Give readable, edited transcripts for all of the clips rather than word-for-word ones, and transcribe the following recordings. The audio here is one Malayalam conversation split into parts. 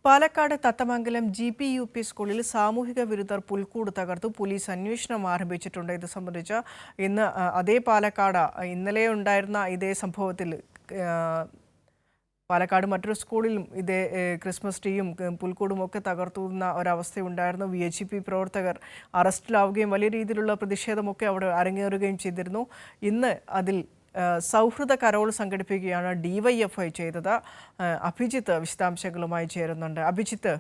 പാലക്കാട് തത്തമംഗലം GP UP സ്കൂളിൽ സാമൂഹിക വിരുദ്ധർ പുൽക്കൂട് തകർത്തു. പോലീസ് അന്വേഷണം ആരംഭിച്ചിട്ടുണ്ട്. ഇത് സംബന്ധിച്ച് ഇന്ന് അതേ പാലക്കാട് ഇന്നലെ ഉണ്ടായിരുന്ന ഇതേ സംഭവത്തിൽ പാലക്കാട് മറ്റൊരു സ്കൂളിലും ഇതേ ക്രിസ്മസ് ട്രീയും പുൽക്കൂടും ഒക്കെ തകർത്തുന്ന ഒരവസ്ഥയുണ്ടായിരുന്നു. VHP പ്രവർത്തകർ അറസ്റ്റിലാവുകയും വലിയ രീതിയിലുള്ള പ്രതിഷേധമൊക്കെ അവിടെ അരങ്ങേറുകയും ചെയ്തിരുന്നു. ഇന്ന് അതിൽ സൗഹൃദ കരോൾ സംഘടിപ്പിക്കുകയാണ് DYFI ചെയ്തത്. അഭിജിത്ത് വിശദാംശങ്ങളുമായി ചേരുന്നുണ്ട്. അഭിജിത്ത്,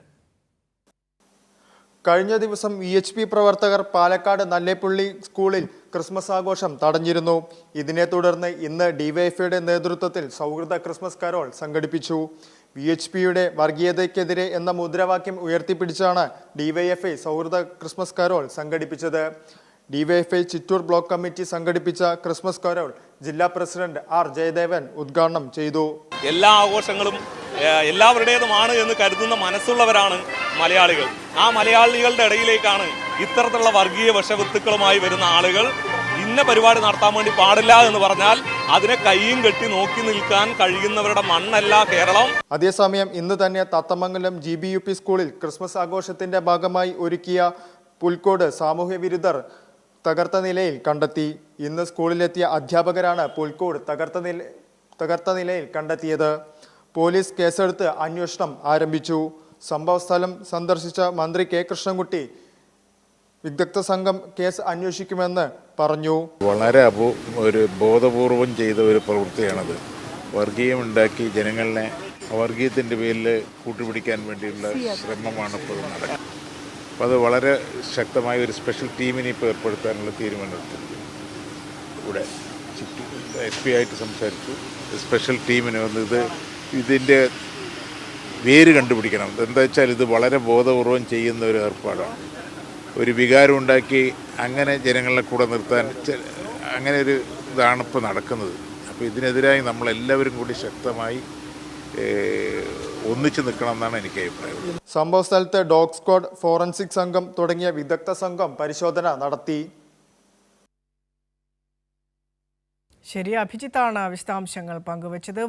കഴിഞ്ഞ ദിവസം VHP പ്രവർത്തകർ പാലക്കാട് നല്ലേപ്പുള്ളി സ്കൂളിൽ ക്രിസ്മസ് ആഘോഷം തടഞ്ഞിരുന്നു. ഇതിനെ തുടർന്ന് ഇന്ന് DYFIയുടെ നേതൃത്വത്തിൽ സൗഹൃദ ക്രിസ്മസ് കരോൾ സംഘടിപ്പിച്ചു. VHPയുടെ വർഗീയതയ്ക്കെതിരെ എന്ന മുദ്രാവാക്യം ഉയർത്തിപ്പിടിച്ചാണ് DYFI സൗഹൃദ ക്രിസ്മസ് കരോൾ സംഘടിപ്പിച്ചത്. DYFI ചിറ്റൂർ ബ്ലോക്ക് കമ്മിറ്റി സംഘടിപ്പിച്ച ക്രിസ്മസ് കരോൾ ജില്ലാ പ്രസിഡന്റ് R ജയദേവൻ ഉദ്ഘാടനം ചെയ്തു. എല്ലാ ആഘോഷങ്ങളും എല്ലാവരുടേതുമാണ് എന്ന് കരുതുന്ന മനസ്സുള്ളവരാണ് മലയാളികൾ. ആ മലയാളികളുടെ ഇടയിലേക്കാണ് ഇത്തരത്തിലുള്ള വർഗീയ വിഷവിത്തുക്കളുമായി വരുന്ന ആളുകൾ ഇന്ന പരിപാടി നടത്താൻ വേണ്ടി പാടില്ല എന്ന് പറഞ്ഞാൽ അതിനെ കയ്യും കെട്ടി നോക്കി നിൽക്കാൻ കഴിയുന്നവരുടെ മണ്ണല്ല കേരളം. അതേസമയം ഇന്ന് തന്നെ തത്തമംഗലം GBUP സ്കൂളിൽ ക്രിസ്മസ് ആഘോഷത്തിന്റെ ഭാഗമായി ഒരുക്കിയ പുൽക്കൂട് സാമൂഹ്യ വിരുദ്ധർ തകർത്ത നിലയിൽ കണ്ടെത്തി. ഇന്ന് സ്കൂളിലെത്തിയ അധ്യാപകരാണ് പുൽക്കൂട് തകർത്ത നിലയിൽ കണ്ടെത്തിയത്. പോലീസ് കേസെടുത്ത് അന്വേഷണം ആരംഭിച്ചു. സംഭവസ്ഥലം സന്ദർശിച്ച മന്ത്രി K കൃഷ്ണൻകുട്ടി വിദഗ്ധ സംഘം കേസ് അന്വേഷിക്കുമെന്ന് പറഞ്ഞു. വളരെ ബോധപൂർവം ചെയ്ത ഒരു പ്രവൃത്തിയാണത്. വർഗീയമുണ്ടാക്കി ജനങ്ങളെ വർഗീയത്തിൻ്റെ പേരിൽ കൂട്ടുപിടിക്കാൻ വേണ്ടിയുള്ള ശ്രമമാണ് ഇപ്പോൾ നടക്കുന്നത്. അപ്പോൾ അത് വളരെ ശക്തമായ ഒരു സ്പെഷ്യൽ ടീമിനെ ഇപ്പോൾ ഏർപ്പെടുത്താനുള്ള തീരുമാനമെടുത്തിട്ടുണ്ട്. ഇവിടെ SP ആയിട്ട് സംസാരിച്ചു. സ്പെഷ്യൽ ടീമിന് വന്ന് ഇതിൻ്റെ വേര് കണ്ടുപിടിക്കണം. എന്താ വെച്ചാൽ ഇത് വളരെ ബോധപൂർവം ചെയ്യുന്ന ഒരു ഏർപ്പാടാണ്. ഒരു വികാരം ഉണ്ടാക്കി അങ്ങനെ ജനങ്ങളെ കൂടെ നിർത്താൻ അങ്ങനെ ഒരു ഇതാണ് ഇപ്പോൾ നടക്കുന്നത്. അപ്പോൾ ഇതിനെതിരായി നമ്മളെല്ലാവരും കൂടി ശക്തമായി ഒന്നിച്ചു നിൽക്കണം എന്നാണ് എനിക്ക് അഭിപ്രായം. സംഭവ സ്ഥലത്ത് ഡോഗ് സ്ക്വാഡ്, ഫോറൻസിക് സംഘം തുടങ്ങിയ വിദഗ്ധ സംഘം പരിശോധന നടത്തി. ശരി, അഭിജിത്താണ് വിശദാംശങ്ങൾ പങ്കുവച്ചത്.